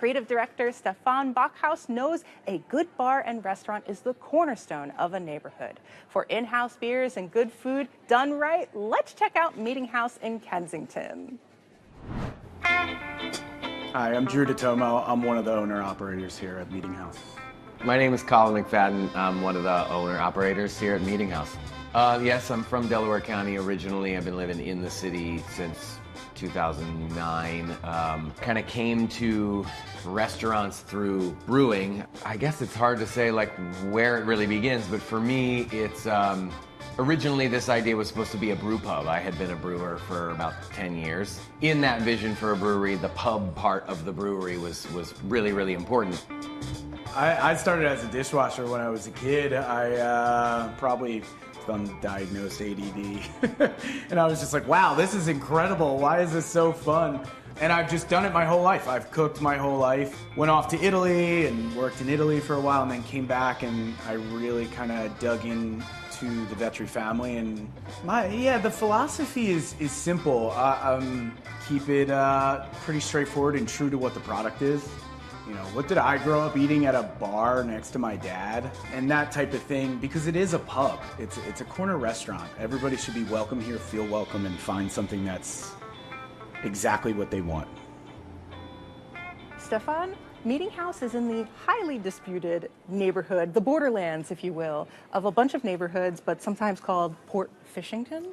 Creative director Stefan Backhaus knows a good bar and restaurant is the cornerstone of a neighborhood. For in-house beers and good food done right, let's check out Meetinghouse in Kensington. Hi, I'm Drew DeTomo. I'm one of the owner-operators here at Meetinghouse. My name is Colin McFadden. I'm one of the owner-operators here at Meetinghouse. Yes, I'm from Delaware County originally. I've been living in the city since 2009. Kind of came to restaurants through brewing. I guess it's hard to say like where it really begins, but for me, it's originally this idea was supposed to be a brew pub. I had been a brewer for about 10 years. In that vision for a brewery, the pub part of the brewery was really, really important. I started as a dishwasher when I was a kid. I probably undiagnosed ADD. And I was just like, wow, this is incredible. Why is this so fun? And I've just done it my whole life. I've cooked my whole life. Went off to Italy and worked in Italy for a while and then came back and I really kind of dug into the Vetri family. And the philosophy is simple. Keep it pretty straightforward and true to what the product is. You know, what did I grow up eating at a bar next to my dad? And that type of thing, because it is a pub. It's a corner restaurant. Everybody should be welcome here, feel welcome, and find something that's exactly what they want. Stefan, Meetinghouse is in the highly disputed neighborhood, the borderlands, if you will, of a bunch of neighborhoods, but sometimes called Port-Fish-Ington.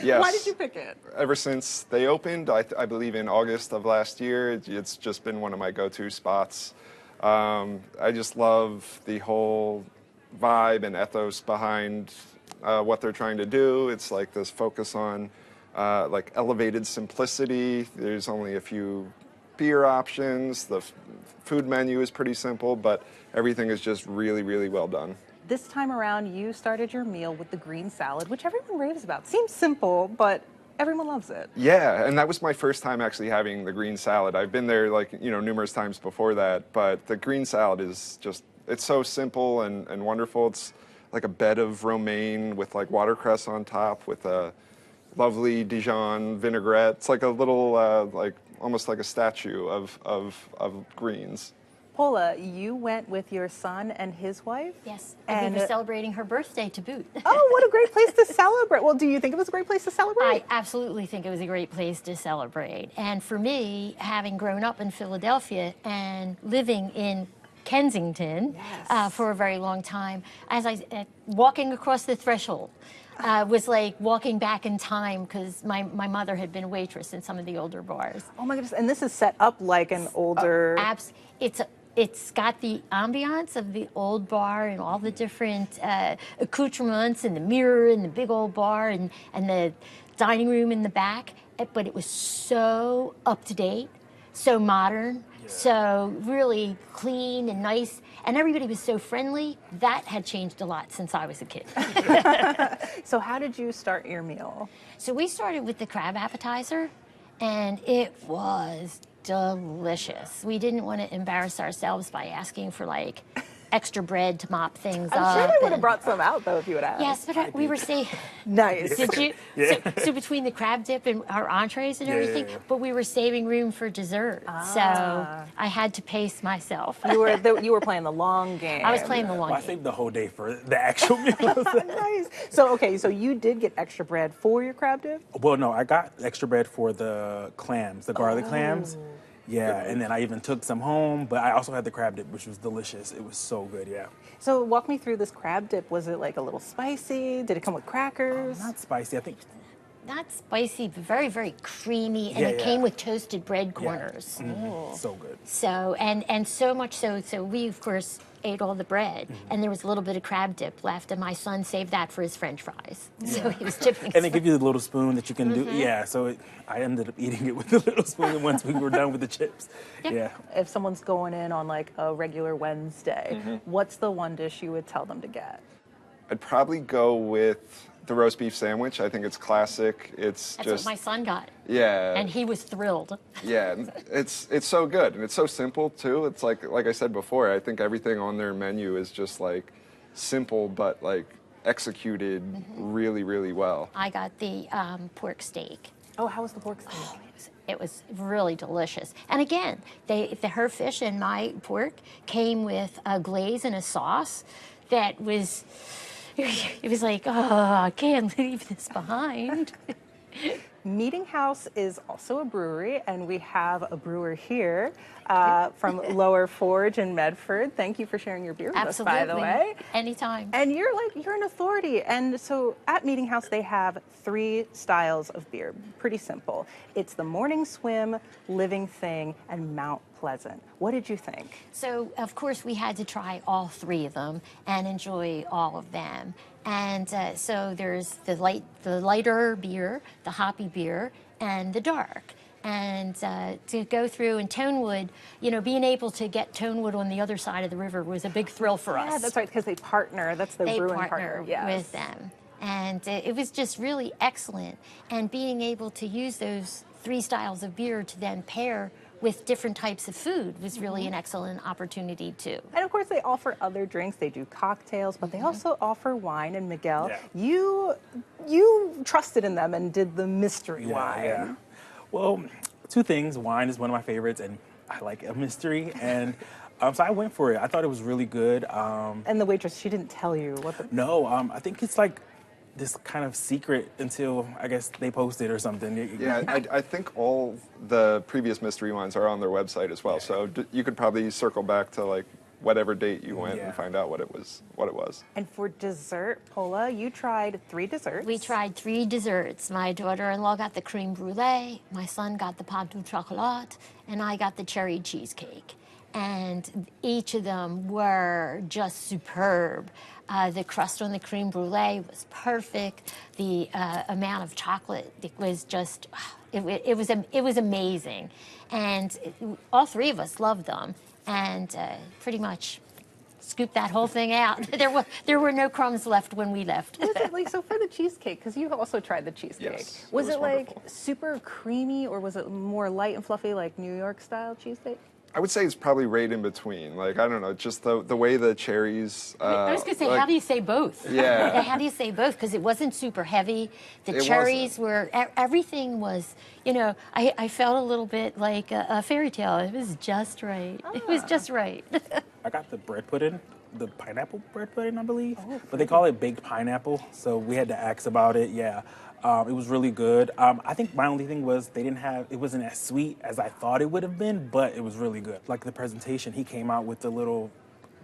Yes. Why did you pick it? Ever since they opened, I believe in August of last year, it's just been one of my go-to spots. I just love the whole vibe and ethos behind what they're trying to do. It's like this focus on like elevated simplicity. There's only a few beer options. The food menu is pretty simple, but everything is just really, really well done. This time around, you started your meal with the green salad, which everyone raves about. Seems simple, but everyone loves it. Yeah, and that was my first time actually having the green salad. I've been there numerous times before that, but the green salad is just, it's so simple and wonderful. It's like a bed of romaine with like watercress on top with a lovely Dijon vinaigrette. It's like a little, almost like a statue of greens. Paula, you went with your son and his wife? Yes, and we were celebrating her birthday to boot. Oh, what a great place to celebrate. Well, do you think it was a great place to celebrate? I absolutely think it was a great place to celebrate. And for me, having grown up in Philadelphia and living in Kensington for a very long time, walking across the threshold was like walking back in time because my mother had been a waitress in some of the older bars. Oh my goodness, and this is set up like an older... It's got the ambiance of the old bar and all the different accoutrements and the mirror and the big old bar and the dining room in the back, but it was so up to date, so modern, so really clean and nice, and everybody was so friendly. That had changed a lot since I was a kid. So how did you start your meal? So we started with the crab appetizer, and it was delicious. We didn't want to embarrass ourselves by asking for like extra bread to mop things up. I'm sure they would have brought some out though if you would ask. Yes, but we were saying... Nice. Did you? Yeah. So between the crab dip and our entrees and everything, but we were saving room for dessert. So I had to pace myself. You were playing the long game. I was playing the long I game. saved the whole day for the actual meal. Nice. So, okay, so you did get extra bread for your crab dip? Well, no, I got extra bread for the clams, the garlic clams. Yeah, and then I even took some home, but I also had the crab dip, which was delicious. It was so good, yeah. So walk me through this crab dip. Was it like a little spicy? Did it come with crackers? Not spicy, I think. Not spicy, but very, very creamy, and it came with toasted bread corners. Yeah. Mm-hmm. So good. So, and so much so we, of course, ate all the bread, and there was a little bit of crab dip left, and my son saved that for his French fries. So he was dipping. And they give you the little spoon that you can do. Yeah, so I ended up eating it with the little spoon once we were done with the chips. Yeah. If someone's going in on like a regular Wednesday, what's the one dish you would tell them to get? I'd probably go with the roast beef sandwich. I think it's classic. That's what my son got. Yeah. And he was thrilled. Yeah, it's so good, and it's so simple too. It's like I said before, I think everything on their menu is just like simple but like executed really, really well. I got the pork steak. Oh, how was the pork steak? It was really delicious. And again, her fish and my pork came with a glaze and a sauce that was, it was like, oh, I can't leave this behind. Meetinghouse is also a brewery, and we have a brewer here from Lower Forge in Medford. Thank you for sharing your beer with us, by the way. Anytime. And you're an authority. And so at Meetinghouse, they have 3 styles of beer. Pretty simple. It's the Morning Swim, Living Thing, and Mount Pleasant. What did you think? So, of course, we had to try all 3 of them and enjoy all of them. And so there's the lighter beer, the hoppy beer, and the dark. And to go through and Tonewood, being able to get Tonewood on the other side of the river was a big thrill for us. Yeah, that's right, because they partner. That's their brewing partner with them. And it was just really excellent. And being able to use those 3 styles of beer to then pair with different types of food was really an excellent opportunity too. And of course they offer other drinks. They do cocktails, but they also offer wine. And Miguel, you trusted in them and did the mystery wine. Yeah. Well, 2 things. Wine is one of my favorites, and I like a mystery. And so I went for it. I thought it was really good. And the waitress, she didn't tell you what the... No, I think it's like this kind of secret until I guess they post it or something. Yeah, I think all the previous mystery wines are on their website as well. So you could probably circle back to like whatever date you went and find out what it was. And for dessert, Paula, you tried 3 desserts. We tried 3 desserts. My daughter-in-law got the creme brulee, my son got the pâte au chocolat, and I got the cherry cheesecake. And each of them were just superb. The crust on the creme brulee was perfect. The amount of chocolate, it was just, it was amazing. And all 3 of us loved them, and pretty much scooped that whole thing out. There were no crumbs left when we left. Was it like, so for the cheesecake, because you also tried the cheesecake, Yes, was it like wonderful. super creamy, or was it more light and fluffy like New York style cheesecake? I would say it's probably right in between. Like, I don't know, just the way the cherries... I was going to say, how do you say both? Yeah. How do you say both? Because it wasn't super heavy. The It cherries wasn't. were, everything was, I felt a little bit like a fairy tale. It was just right. It was just right. I got the bread pudding, the pineapple bread pudding, I believe. But they call it baked pineapple, so we had to ask about it. Yeah, it was really good. I think my only thing was it wasn't as sweet as I thought it would have been, but it was really good. Like the presentation, he came out with the little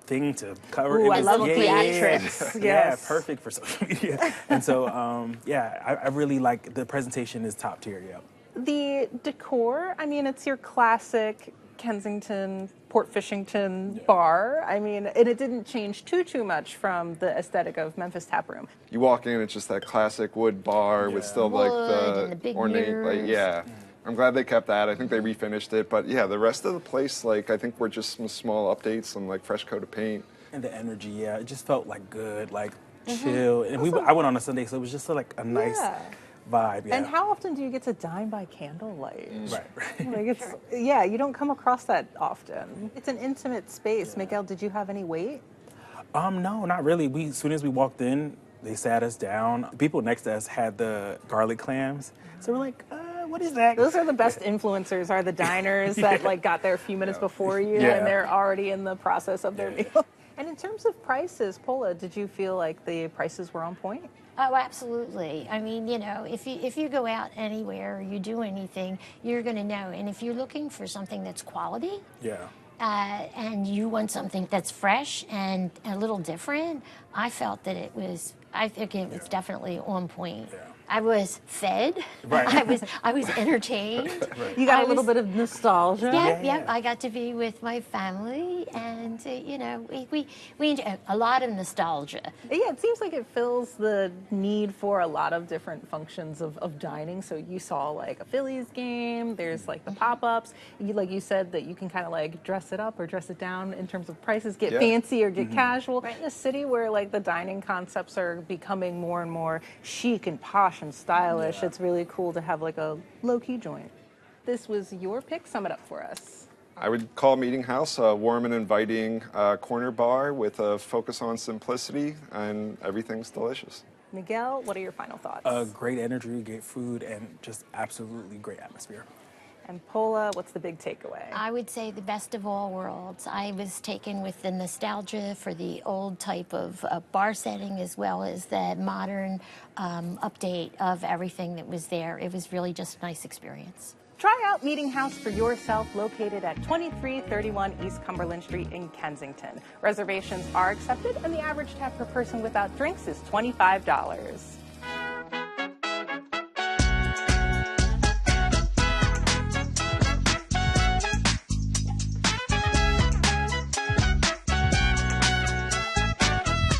thing to cover. Ooh, it I was, love theatrics. Yeah, Yes. perfect for social media. And so, I really like the presentation is top tier. Yeah. The decor, I mean, it's your classic Kensington, Port-Fish-Ington bar. I mean, and it didn't change too much from the aesthetic of Memphis Tap Room. You walk in, it's just that classic wood bar with still like Wood and the big ornate, mirrors. I'm glad they kept that. I think they refinished it, but yeah, the rest of the place, like I think were just some small updates, some like fresh coat of paint. And the energy, yeah, it just felt like good, like chill. And I went on a Sunday, so it was just like a nice vibe. Yeah. And how often do you get to dine by candlelight? Right. Like you don't come across that often. It's an intimate space. Miguel, did you have any wait? No, not really. As soon as we walked in, they sat us down. The people next to us had the garlic clams, so we're like, what is that? Those are the best influencers, are the diners that like got there a few minutes before you and they're already in the process of their meal. And in terms of prices, Paula, did you feel like the prices were on point? Oh, absolutely. I mean, if you go out anywhere or you do anything, you're going to know. And if you're looking for something that's quality, and you want something that's fresh and a little different, I felt that I think it was definitely on point. Yeah. I was fed. Right. I was entertained. You got a little bit of nostalgia. Yeah. I got to be with my family, and we enjoy a lot of nostalgia. Yeah, it seems like it fills the need for a lot of different functions of dining. So you saw like a Phillies game. There's like the pop-ups. Like you said that you can kind of like dress it up or dress it down in terms of prices, get fancy or get casual. Right. In a city where like the dining concepts are becoming more and more chic and posh and stylish, it's really cool to have like a low-key joint. This was your pick. Sum it up for us. I would call Meetinghouse a warm and inviting corner bar with a focus on simplicity, and everything's delicious. Miguel, what are your final thoughts? Great energy, great food, and just absolutely great atmosphere. And Paula, what's the big takeaway? I would say the best of all worlds. I was taken with the nostalgia for the old type of bar setting, as well as the modern update of everything that was there. It was really just a nice experience. Try out Meetinghouse for yourself, located at 2331 East Cumberland Street in Kensington. Reservations are accepted, and the average tab per person without drinks is $25.